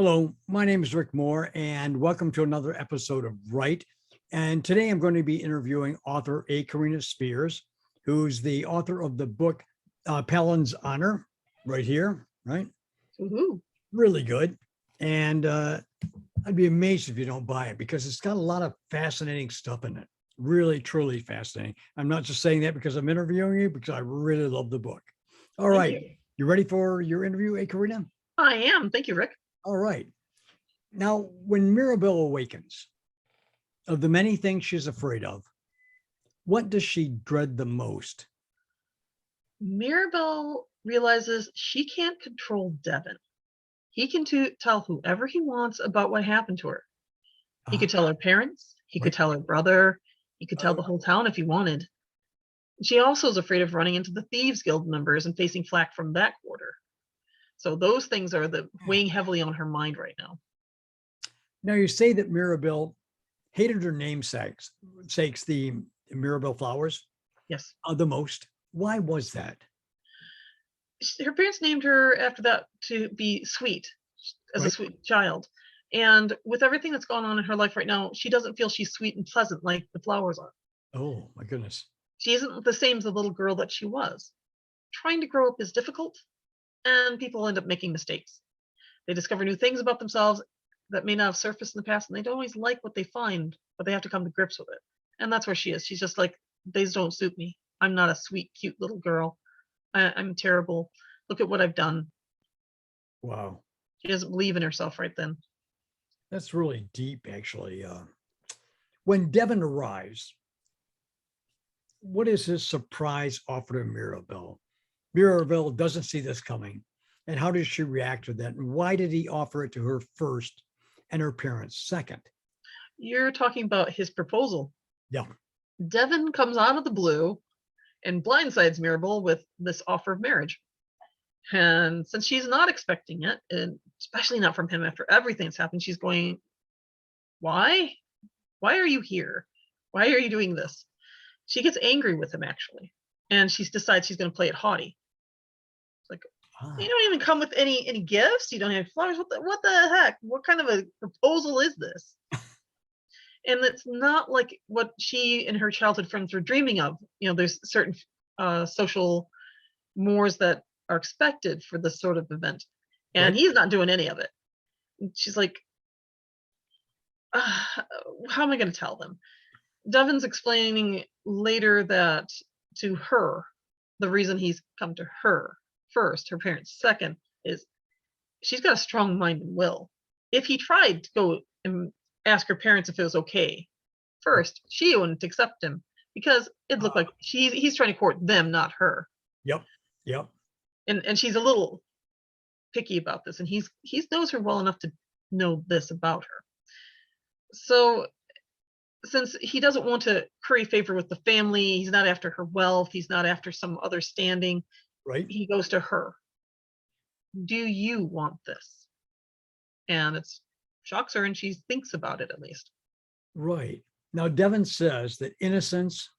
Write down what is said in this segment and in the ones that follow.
Hello, my name is Rick Moore, and welcome to another episode of Right. And today I'm going to be interviewing author Carina Spears, who's the author of the book Palin's Honor, right here, right? Woohoo. Really good. And I'd be amazed if you don't buy it because it's got a lot of fascinating stuff in it. Really, truly fascinating. I'm not just saying that because I'm interviewing you, because I really love the book. All Thank right. you. You ready for your interview, Carina? I am. Thank you, Rick. All right. Now, when Mirabelle awakens, of the many things she's afraid of, what does she dread the most? Mirabelle realizes she can't control Devon. He can tell whoever he wants about what happened to her. He could tell her parents. He could Right. tell her brother. He could tell the whole town if he wanted. She also is afraid of running into the Thieves Guild members and facing flack from that quarter. So those things are weighing heavily on her mind right now. Now, you say that Mirabelle hated her namesakes, the Mirabelle flowers, Yes. the most. Why was that? Her parents named her after that to be sweet, as a Right. sweet child. And with everything that's gone on in her life right now, she doesn't feel she's sweet and pleasant like the flowers are. Oh, my goodness. She isn't the same as the little girl that she was. Trying to grow up is difficult, and people end up making mistakes. They discover new things about themselves that may not have surfaced in the past, and they don't always like what they find, but they have to come to grips with it. And that's where she is. She's just like, these don't suit me. I'm not a sweet, cute little girl. I'm terrible. Look at what I've done. Wow. She doesn't believe in herself right then. That's really deep, actually. When Devon arrives, what is his surprise offer to Mirabelle? Mirabelle doesn't see this coming. And how does she react to that? And why did he offer it to her first and her parents second? You're talking about his proposal. Yeah. Devon comes out of the blue and blindsides Mirabelle with this offer of marriage. And since she's not expecting it, and especially not from him after everything that's happened, she's going, why? Why are you here? Why are you doing this? She gets angry with him, actually. And she decides she's going to play it haughty. It's like, you don't even come with any gifts. You don't have flowers. What the heck? What kind of a proposal is this? And it's not like what she and her childhood friends were dreaming of. You know, there's certain social mores that are expected for this sort of event. And Right. he's not doing any of it. And she's like, how am I going to tell them? Devon's explaining later that to her, the reason he's come to her first, her parents second, is she's got a strong mind and will. If he tried to go and ask her parents if it was okay first, she wouldn't accept him because it looked like he's trying to court them, not her. Yep. Yep. And she's a little picky about this, and he knows her well enough to know this about her. So since he doesn't want to curry favor with the family, he's not after her wealth, he's not after some other standing. Right. He goes to her. Do you want this? And it shocks her, and she thinks about it at least. Right. Now, Devon says that innocence,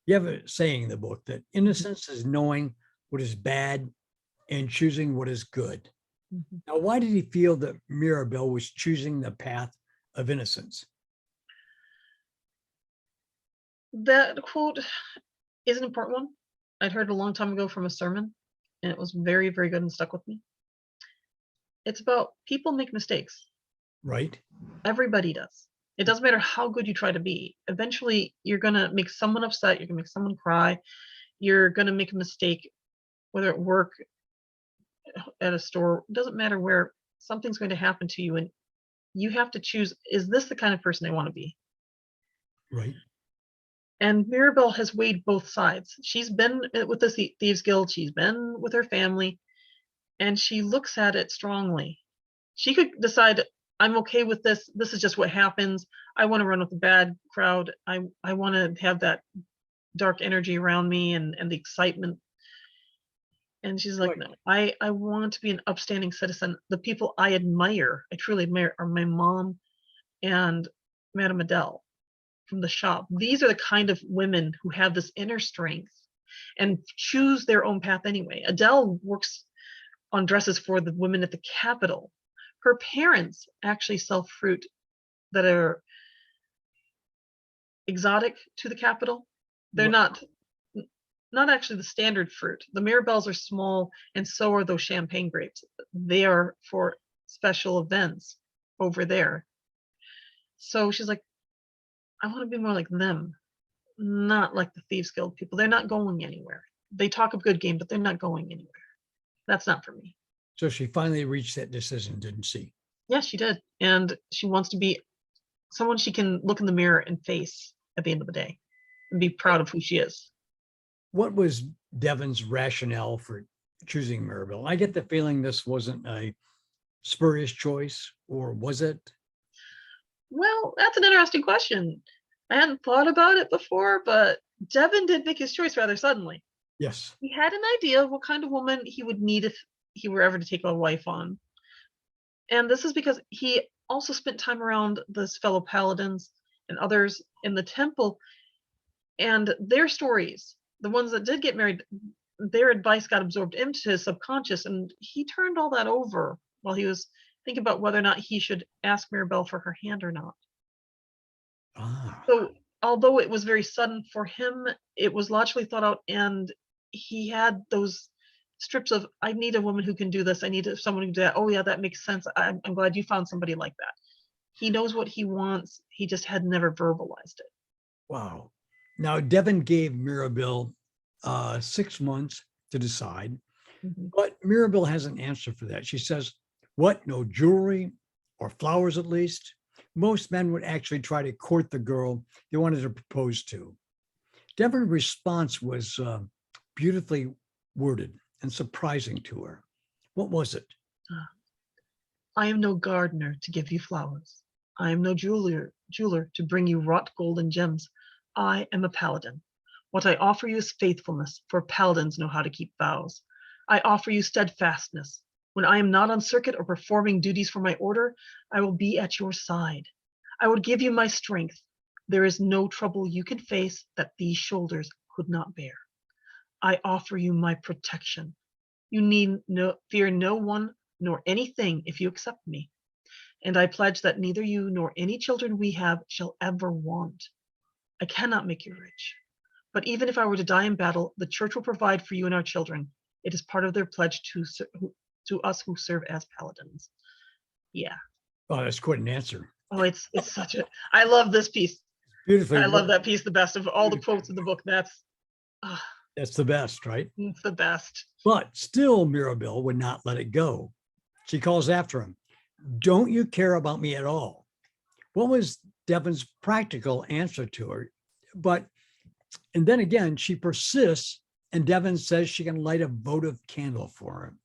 you have a saying in the book that innocence is knowing what is bad and choosing what is good. Mm-hmm. Now, why did he feel that Mirabelle was choosing the path of innocence? That quote is an important one. I'd heard a long time ago from a sermon, and it was very, very good and stuck with me. It's about people make mistakes. Right. Everybody does. It doesn't matter how good you try to be. Eventually, you're going to make someone upset. You're going to make someone cry. You're going to make a mistake, whether at work, at a store, it doesn't matter where. Something's going to happen to you, and you have to choose, is this the kind of person I want to be? Right. And Mirabelle has weighed both sides. She's been with the Thieves Guild. She's been with her family, and she looks at it strongly. She could decide, I'm okay with this. This is just what happens. I want to run with the bad crowd. I want to have that dark energy around me and the excitement. And she's like, no, I want to be an upstanding citizen. The people I admire, I truly admire, are my mom and Madame Adele from the shop. These are the kind of women who have this inner strength and choose their own path anyway. Adele works on dresses for the women at the Capitol, Her parents actually sell fruit that are exotic to the capital. They're What- not actually the standard fruit. The Mirabelles are small, and so are those champagne grapes. They are for special events over there. So she's like, I want to be more like them, not like the Thieves Guild people. They're not going anywhere. They talk a good game, but they're not going anywhere. That's not for me. So she finally reached that decision, didn't she? Yeah, she did. And she wants to be someone she can look in the mirror and face at the end of the day and be proud of who she is. What was Devon's rationale for choosing Mirabelle? I get the feeling this wasn't a spurious choice, or was it? Well, that's an interesting question. I hadn't thought about it before, but Devon did make his choice rather suddenly. Yes. He had an idea of what kind of woman he would need if he were ever to take a wife on. And this is because he also spent time around his fellow paladins and others in the temple, and their stories, the ones that did get married, their advice got absorbed into his subconscious, and he turned all that over while he was thinking about whether or not he should ask Mirabelle for her hand or not. Ah, So, although it was very sudden for him, it was logically thought out, and he had those strips of, I need a woman who can do this. I need someone who can do that. Oh, yeah, that makes sense. I'm glad you found somebody like that. He knows what he wants. He just had never verbalized it. wow. Now, Devon gave Mirabelle 6 months to decide, Mhm. but Mirabelle has an answer for that. She says, what, no jewelry or flowers at least? Most men would actually try to court the girl they wanted to propose to. Devon's response was beautifully worded and surprising to her. What was it? I am no gardener to give you flowers. I am no jeweler to bring you wrought gold and gems. I am a paladin. What I offer you is faithfulness, for paladins know how to keep vows. I offer you steadfastness. When I am not on circuit or performing duties for my order, I will be at your side. I would give you my strength. There is no trouble you can face that these shoulders could not bear. I offer you my protection. You need fear no one nor anything if you accept me. And I pledge that neither you nor any children we have shall ever want. I cannot make you rich. But even if I were to die in battle, the church will provide for you and our children. It is part of their pledge to us who serve as paladins. Yeah. Oh, that's quite an answer. Oh, it's such a. I love this piece. Beautifully I love worded. that piece the best of all the quotes in the book. Ah, That's the best, right? it's the best. But still, Mirabelle would not let it go. She calls after him. Don't you care about me at all? What was Devon's practical answer to her? And then again, she persists, and Devon says she can light a votive candle for him.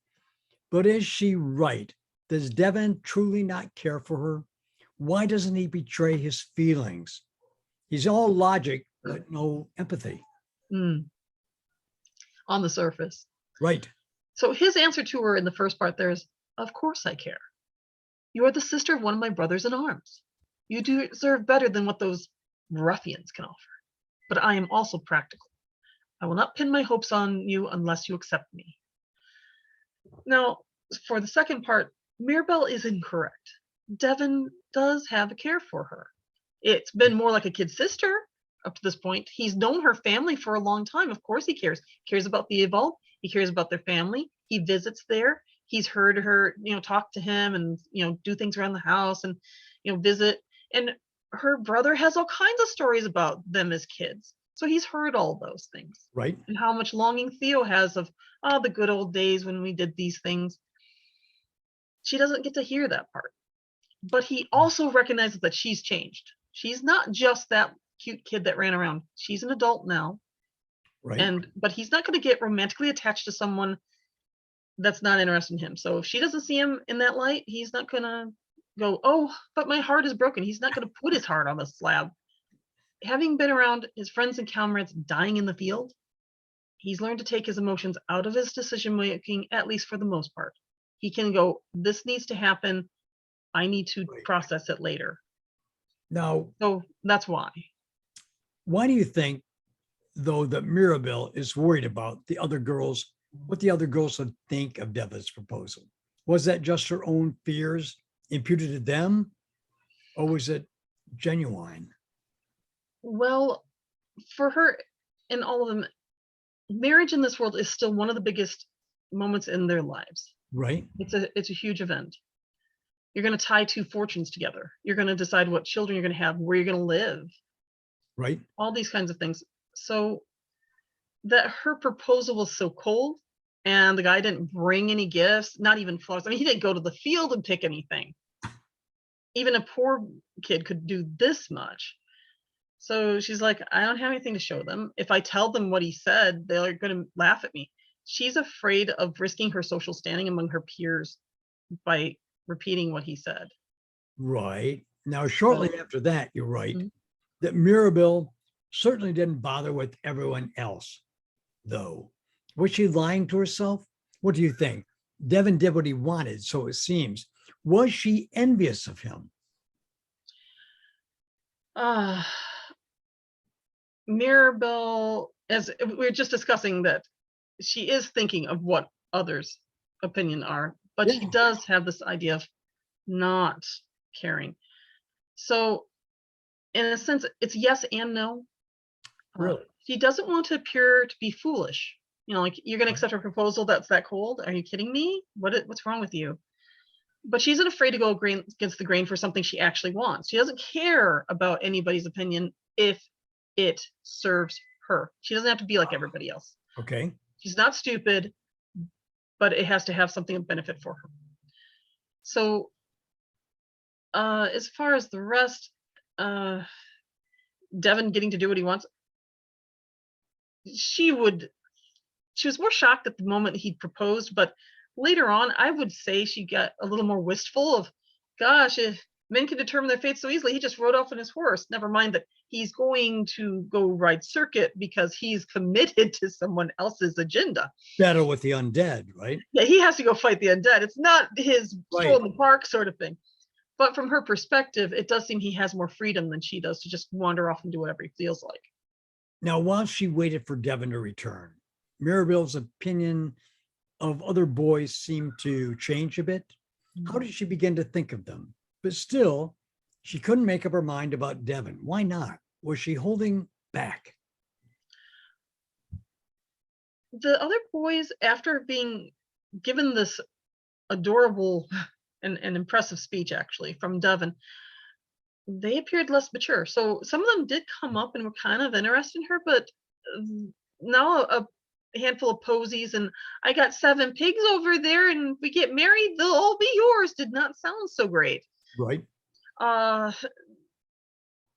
But is she right? Does Devon truly not care for her? Why doesn't he betray his feelings? He's all logic, but no empathy. Mm, on the surface. Right. So his answer to her in the first part there is, of course I care. You are the sister of one of my brothers in arms. You deserve better than what those ruffians can offer. But I am also practical. I will not pin my hopes on you unless you accept me. Now, for the second part, Mirabelle is incorrect. Devon does have a care for her. It's been more like a kid sister up to this point. He's known her family for a long time. Of course he cares. He cares about the Evolve. He cares about their family. He visits there. He's heard her, talk to him and, do things around the house and, visit. And her brother has all kinds of stories about them as kids. So he's heard all those things. Right. And how much longing Theo has of, the good old days when we did these things. She doesn't get to hear that part. But he also recognizes that she's changed. She's not just that cute kid that ran around. She's an adult now. Right. But he's not going to get romantically attached to someone that's not interested in him. So if she doesn't see him in that light, he's not going to go, oh, but my heart is broken. He's not going to put his heart on the slab. Having been around his friends and comrades dying in the field, he's learned to take his emotions out of his decision making, at least for the most part. He can go, this needs to happen. I need to process it later. Now, So that's why. Why do you think, though, that Mirabelle is worried about the other girls, what the other girls would think of Devon's proposal? Was that just her own fears imputed to them, or was it genuine? Well, for her and all of them, marriage in this world is still one of the biggest moments in their lives. Right? It's a huge event. You're going to tie two fortunes together. You're going to decide what children you're going to have, where you're going to live, Right? all these kinds of things. So that her proposal was so cold, and the guy didn't bring any gifts, not even flowers. I mean, he didn't go to the field and pick anything. Even a poor kid could do this much. So she's like, I don't have anything to show them. If I tell them what he said, they're going to laugh at me. She's afraid of risking her social standing among her peers by repeating what he said. Right. Now, shortly So, after that, you're right, Mhm. that Mirabelle certainly didn't bother with everyone else, though. Was she lying to herself? What do you think? Devon did what he wanted, so it seems. Was she envious of him? uh, Mirabelle, as we were just discussing, that she is thinking of what others' opinion are, but she Yeah, does have this idea of not caring. So, in a sense, it's yes and no. really. She doesn't want to appear to be foolish. Like, you're going to accept a proposal that's that cold? Are you kidding me? What's wrong with you? But she isn't afraid to go against the grain for something she actually wants. She doesn't care about anybody's opinion if it serves her. She doesn't have to be like everybody else. Okay. She's not stupid, but it has to have something of benefit for her. So, as far as the rest, uh, Devon getting to do what he wants, she would she was more shocked at the moment he proposed, but later on, I would say she got a little more wistful of, gosh, if men can determine their fate so easily, he just rode off on his horse. Never mind that he's going to go ride circuit because he's committed to someone else's agenda. Battle with the undead, right? Yeah, he has to go fight the undead. It's not his stroll Right. in the park sort of thing. But from her perspective, it does seem he has more freedom than she does to just wander off and do whatever he feels like. Now, while she waited for Devon to return, Mirabelle's opinion of other boys seemed to change a bit. How did she begin to think of them? But still, she couldn't make up her mind about Devon. Why not? Was she holding back? The other boys, after being given this adorable and impressive speech, actually, from Devon, they appeared less mature. So some of them did come up and were kind of interested in her, but now a handful of posies and I got 7 pigs over there and we get married, they'll all be yours did not sound so great. Right. Uh,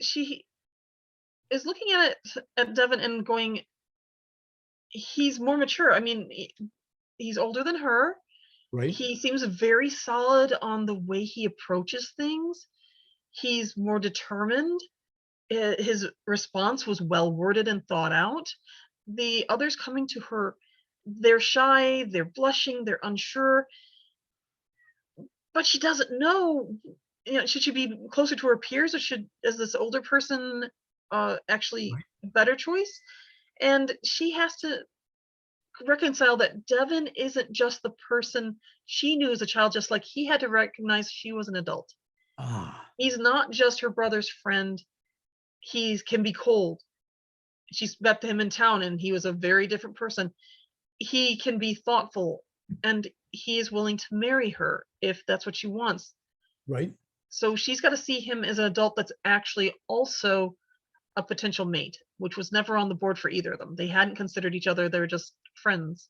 she is looking at Devon and going, he's more mature. I mean, he's older than her. Right. He seems very solid on the way he approaches things. He's more determined. His response was well worded and thought out. The others coming to her, they're shy, they're blushing, they're unsure, but she doesn't know. Should she be closer to her peers, or is this older person actually Right. a better choice? And she has to reconcile that Devon isn't just the person she knew as a child, just like he had to recognize she was an adult. Ah, He's not just her brother's friend. He can be cold. She's met him in town and he was a very different person. He can be thoughtful and he is willing to marry her if that's what she wants. right. So she's got to see him as an adult that's actually also a potential mate, which was never on the board for either of them. They hadn't considered each other, they were just friends.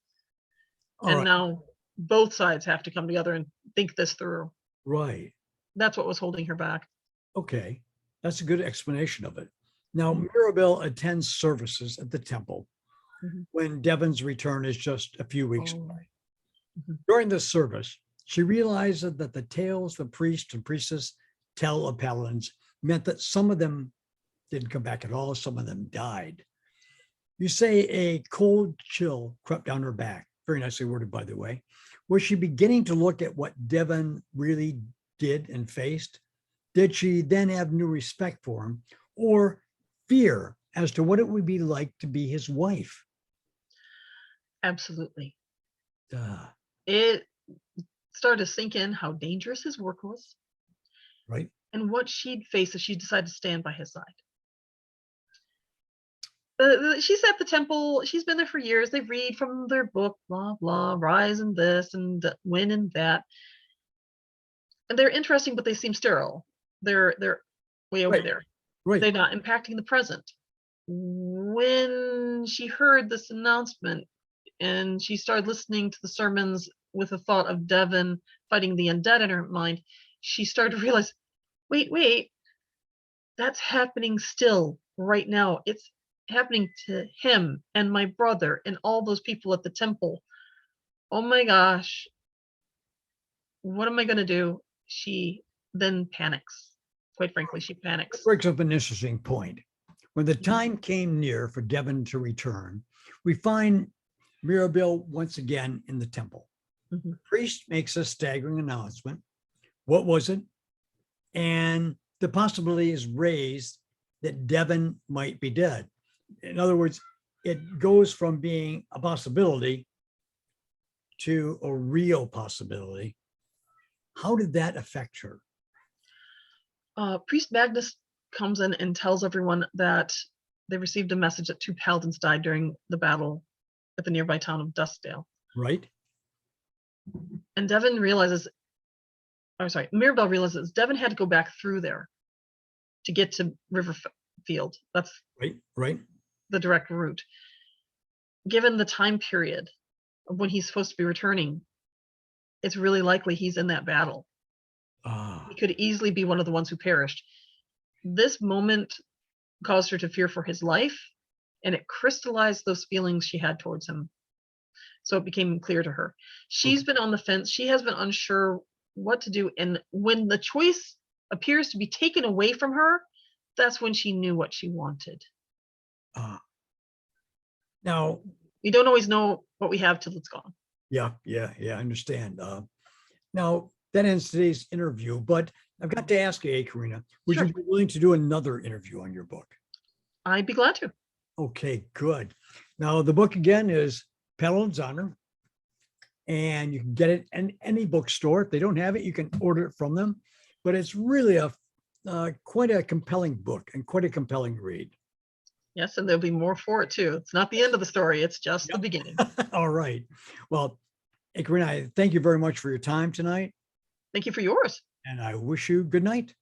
All And right. now both sides have to come together and think this through. Right. That's what was holding her back. Okay. That's a good explanation of it. Now, Mhm. Mirabelle attends services at the temple Mhm. when Devon's return is just a few weeks Oh. away. Mhm. During this service, she realized that the tales the priest and priestess tell of paladins meant that some of them didn't come back at all, some of them died. You say a cold chill crept down her back. Very nicely worded, by the way. Was she beginning to look at what Devon really did and faced? Did she then have new respect for him or fear as to what it would be like to be his wife? Absolutely. Uh, It started to sink in how dangerous his work was, Right. and what she'd face if she decided to stand by his side. She's at the temple. She's been there for years. They read from their book, blah, blah, rise and this and win and that. And they're interesting, but they seem sterile. They're way over Right. there. Right. They're not impacting the present. When she heard this announcement and she started listening to the sermons with the thought of Devon fighting the undead in her mind, she started to realize, wait, that's happening still right now. It's happening to him and my brother and all those people at the temple. Oh my gosh. What am I going to do? She then panics. Quite frankly, she That panics. brings up an interesting point. When the time came near for Devon to return, we find Mirabelle once again in the temple. Mhm. The priest makes a staggering announcement. What was it? And the possibility is raised that Devon might be dead. In other words, it goes from being a possibility to a real possibility. How did that affect her? Priest Magnus comes in and tells everyone that they received a message that 2 paladins died during the battle at the nearby town of Duskdale. Right? And Mirabelle realizes Devon had to go back through there to get to Riverfield. That's Right. the direct route. Given the time period of when he's supposed to be returning, it's really likely he's in that battle. He could easily be one of the ones who perished. This moment caused her to fear for his life, and it crystallized those feelings she had towards him. So it became clear to her. She's been on the fence. She has been unsure what to do. And when the choice appears to be taken away from her, that's when she knew what she wanted. Now, We don't always know what we have till it's gone. yeah, I understand. Now, that ends today's interview, but I've got to ask you, Carina, would Sure. you be willing to do another interview on your book? I'd be glad to. Okay, good. Now, the book again is Paladin's Honor, and you can get it in any bookstore. If they don't have it, you can order it from them. But it's really a quite a compelling book and quite a compelling read. Yes, and there'll be more for it too. It's not the end of the story. It's just the beginning. All right. Well, hey, Carina, I thank you very much for your time tonight, Thank you for yours. and I wish you good night.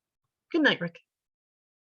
Good night, Rick.